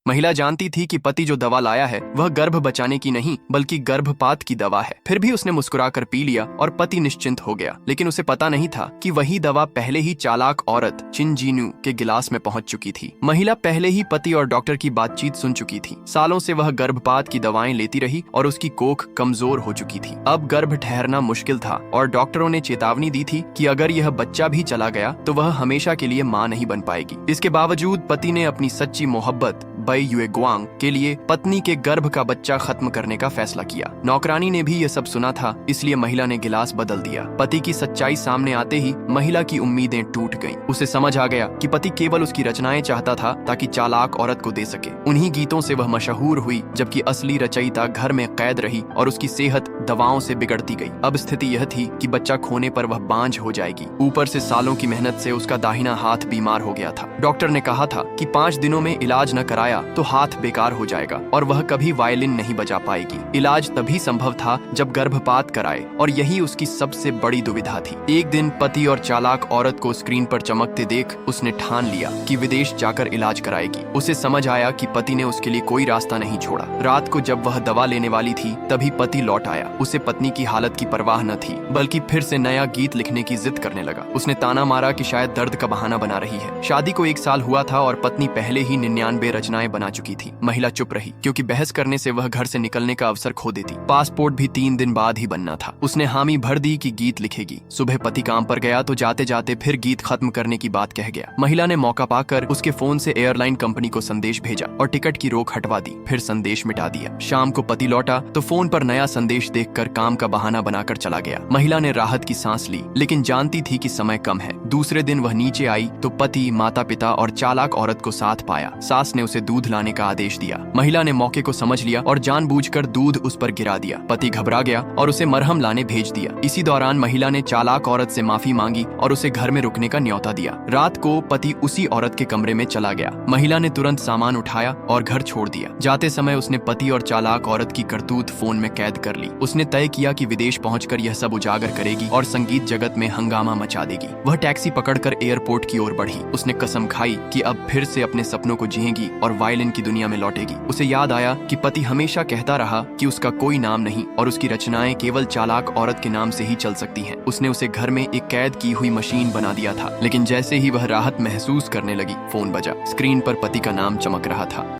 महिला जानती थी कि पति जो दवा लाया है वह गर्भ बचाने की नहीं बल्कि गर्भपात की दवा है। फिर भी उसने मुस्कुराकर पी लिया और पति निश्चिंत हो गया। लेकिन उसे पता नहीं था कि वही दवा पहले ही चालाक औरत चिन जीनू के गिलास में पहुंच चुकी थी। महिला पहले ही पति और डॉक्टर की बातचीत सुन चुकी थी। सालों से वह गर्भपात की दवाएं लेती रही और उसकी कोख कमजोर हो चुकी थी। अब गर्भ ठहरना मुश्किल था और डॉक्टरों ने चेतावनी दी थी कि अगर यह बच्चा भी चला गया तो वह हमेशा के लिए मां नहीं बन पाएगी। इसके बावजूद पति ने अपनी सच्ची मोहब्बत बै युएग्वांग के लिए पत्नी के गर्भ का बच्चा खत्म करने का फैसला किया। नौकरानी ने भी यह सब सुना था, इसलिए महिला ने गिलास बदल दिया। पति की सच्चाई सामने आते ही महिला की उम्मीदें टूट गईं। उसे समझ आ गया कि पति केवल उसकी रचनाएं चाहता था ताकि चालाक औरत को दे सके। उन्हीं गीतों से वह मशहूर हुई, जबकि असली रचयिता घर में कैद रही और उसकी सेहत दवाओं से बिगड़ती गई। अब स्थिति यह थी कि बच्चा खोने पर वह बांझ हो जाएगी। ऊपर से सालों की मेहनत से उसका दाहिना हाथ बीमार हो गया था। डॉक्टर ने कहा था कि 5 दिनों में इलाज न कराया तो हाथ बेकार हो जाएगा और वह कभी वायलिन नहीं बजा पाएगी। इलाज तभी संभव था जब गर्भपात कराए और यही उसकी सबसे बड़ी दुविधा थी। एक दिन पति और चालाक औरत को स्क्रीन पर चमकते देख उसने ठान लिया कि विदेश जाकर इलाज कराएगी। उसे समझ आया कि पति ने उसके लिए कोई रास्ता नहीं छोड़ा। रात को जब वह दवा लेने वाली थी तभी पति लौट आया। उसे पत्नी की हालत की परवाह न थी, बल्कि फिर से नया गीत लिखने की जिद करने लगा। उसने ताना मारा कि शायद दर्द का बहाना बना रही है। शादी को 1 साल हुआ था और पत्नी पहले ही 99 रचनाएं बना चुकी थी। महिला चुप रही, क्योंकि बहस करने से वह घर से निकलने का अवसर खो देती। पासपोर्ट भी 3 दिन बाद ही बनना था। उसने हामी भर दी कि गीत लिखेगी। सुबह पति काम पर गया तो जाते जाते फिर गीत खत्म करने की बात कह गया। महिला ने मौका पाकर उसके फोन से एयरलाइन कंपनी को संदेश भेजा और टिकट की रोक हटवा दी, फिर संदेश मिटा दिया। शाम को पति लौटा तो फोन पर नया संदेश देखकर काम का बहाना बनाकर चला गया। महिला ने राहत की सांस ली, लेकिन जानती थी कि समय कम है। दूसरे दिन वह नीचे आई तो पति, माता पिता और चालाक औरत को साथ पाया। सास ने उसे दूध लाने का आदेश दिया। महिला ने मौके को समझ लिया और जानबूझकर दूध उस पर गिरा दिया। पति घबरा गया और उसे मरहम लाने भेज दिया। इसी दौरान महिला ने चालाक औरत से माफी मांगी और उसे घर में रुकने का न्योता दिया। रात को पति उसी औरत के कमरे में चला गया। महिला ने तुरंत सामान उठाया और घर छोड़ दिया। जाते समय उसने पति और चालाक औरत की करतूत फोन में कैद कर ली। उसने तय किया कि विदेश पहुंचकर यह सब उजागर करेगी और संगीत जगत में हंगामा मचा देगी। वह टैक्सी पकड़कर एयरपोर्ट की ओर बढ़ी। उसने कसम खाई कि अब फिर से अपने सपनों को जिएगी और वायलिन की दुनिया में लौटेगी। उसे याद आया कि पति हमेशा कहता रहा कि उसका कोई नाम नहीं और उसकी रचनाएं केवल चालाक औरत के नाम से ही चल सकती हैं। उसने उसे घर में एक कैद की हुई मशीन बना दिया था। लेकिन जैसे ही वह राहत महसूस करने लगी, फोन बजा। स्क्रीन पर पति का नाम चमक रहा था।